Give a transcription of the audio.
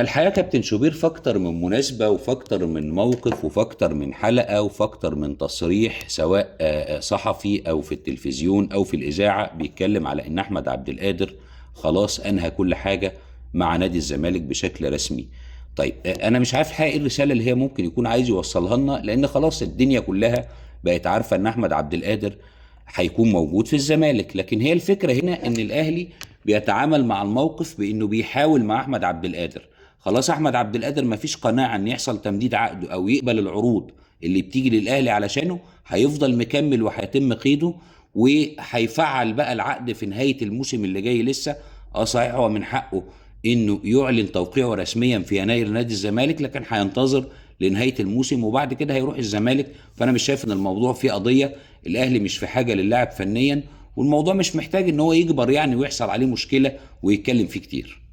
الحقيقة كابتن شوبير في أكتر من مناسبة وفي أكتر من موقف وفي أكتر من حلقة وفي أكتر من تصريح، سواء صحفي أو في التلفزيون أو في الإذاعة، بيتكلم على إن أحمد عبد القادر خلاص أنهى كل حاجة مع نادي الزمالك بشكل رسمي. طيب، أنا مش عارف الحقيقة إيه الرسالة اللي هي ممكن يكون عايز يوصلها لنا، لأن خلاص الدنيا كلها بقت عارفة إن أحمد عبد القادر هيكون موجود في الزمالك. لكن هي الفكرة هنا إن الأهلي بيتعامل مع الموقف بإنه بيحاول مع أحمد عبد القادر. خلاص احمد عبد القادر مفيش قناعه ان يحصل تمديد عقده او يقبل العروض اللي بتيجي للاهلي علشانه، هيفضل مكمل وهيتم قيده، وهيفعل بقى العقد في نهايه الموسم اللي جاي لسه. صحيح هو من حقه انه يعلن توقيعه رسميا في يناير نادي الزمالك، لكن هينتظر لنهايه الموسم وبعد كده هيروح الزمالك. فانا مش شايف ان الموضوع فيه قضيه، الاهلي مش في حاجه للاعب فنيا، والموضوع مش محتاج ان هو يجبر يعني ويحصل عليه مشكله ويتكلم فيه كتير.